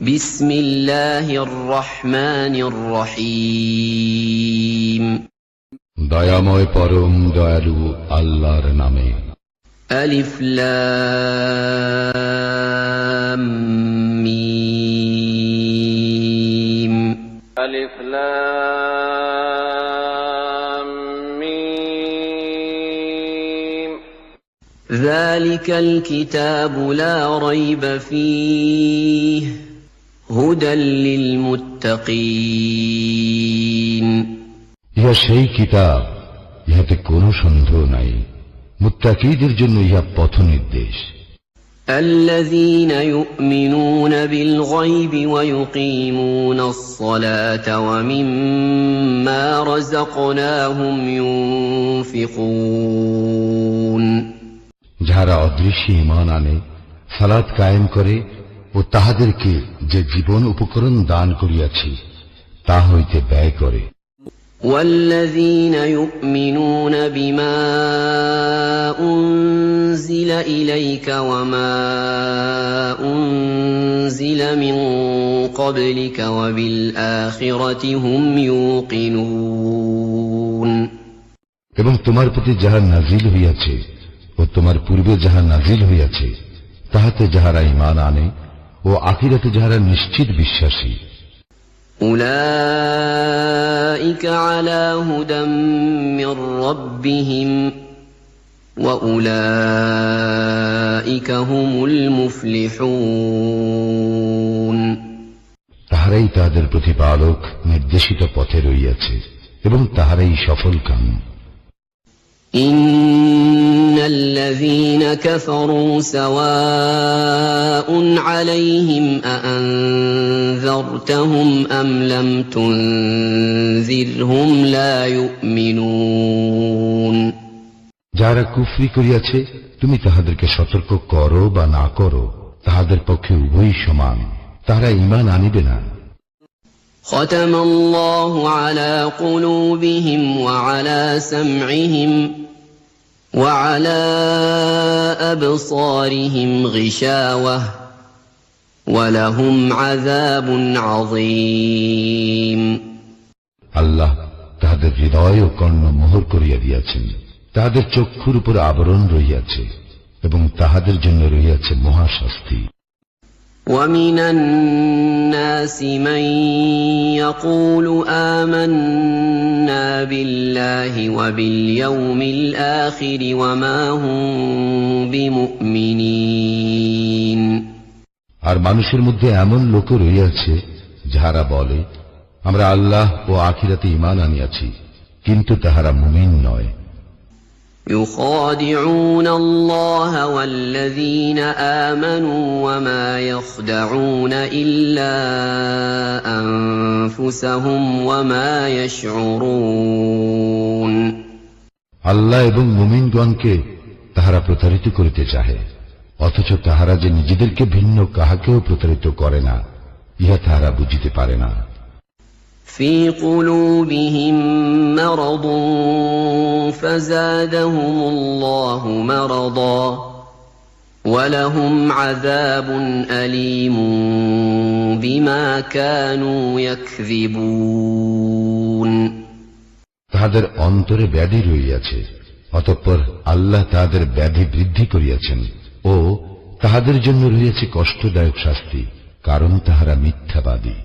বিসমিল্লাহির রহমানির রহিম। দয়াময় পরম দয়ালু আল্লাহর নামে। আলিফ লাম মিম। আলিফ লাম মিম। যালিকাল কিতাবু লা রাইবা ফীহি হুদাল লিল মুত্তাকিন। ইহা সেই কিতাব, ইহাতে কোনো সন্দেহ নাই, মুত্তাকীদের জন্য ইহা পথ নির্দেশ। الذين يؤمنون بالغيب ويقيمون الصلاة ومما رزقناهم ينفقون। যাহারা অদৃশ্যে ঈমান আনে, সালাত কায়েম করে ও তাহাদেরকে যে জীবন উপকরণ দান করিয়াছি তা হইতে ব্যয় করে। والذين يؤمنون بما أنزل إليك وما أنزل من قبلك وبالآخرة هم يوقنون। এবং তোমার প্রতি যাহা নাজিল হইয়াছে ও তোমার পূর্বে যাহা নাজিল হইয়াছে তাহাতে যাহারা ঈমান আনে ও আখিরাতে যাহারা নিশ্চিত বিশ্বাসী। أولئك على هدى من ربهم وأولئك هم المفلحون। তাহারাই তাহাদের প্রতিপালক নির্দেশিত পথে রইয়াছে এবং তাহারাই সফলকাম। إن الذين كفروا سواء عليهم أأنذرتهم أم لم تنذرهم لا يؤمنون। যারা কুফরি করিয়াছে তুমি তাহাদেরকে সতর্ক করো বা না করো তাহাদের পক্ষে উভয়ই সমান, তাহারা ঈমান আনিবে না। ختم الله على قلوبهم وعلى سمعهم وعلى أبصارهم غشاوة ولهم عذاب عظيم। আল্লাহ তাহাদের হৃদয় ও কর্ণ মোহর করিয়া দিয়াছেন, তাহাদের চক্ষুর উপর আবরণ রহিয়াছে এবং তাহাদের জন্য রহিয়াছে মহাশাস্তি। ومن الناس من يقول آمنا بالله وباليوم الآخر وما هم بمؤمنين। আর মানুষের মধ্যে এমন লোক রহিয়াছে যাহারা বলে আমরা আল্লাহ ও আখিরাতে ঈমান আনিয়াছি, কিন্তু তাহারা মুমিন নয়। يخادعون الله والذين آمنوا وما يخدعون إلا أنفسهم وما يشعرون। আল্লাহ এবং মুমিনগণকে তাহারা প্রতারিত করিতে চাহে, অথচ তাহারা যে নিজেদেরকে ভিন্ন কাহাকেও প্রতারিত করে না, ইহা তাহারা বুঝিতে পারে না। في قلوبهم مرض فزادهم الله مرضا ولهم عذاب أليم بما كانوا يكذبون। তাহাদের অন্তরে ব্যাধি রহিয়াছে, অতঃপর আল্লাহ তাহাদের ব্যাধি বৃদ্ধি করিয়াছেন ও তাহাদের জন্য রহিয়াছে কষ্টদায়ক শাস্তি, কারণ তাহারা মিথ্যাবাদী।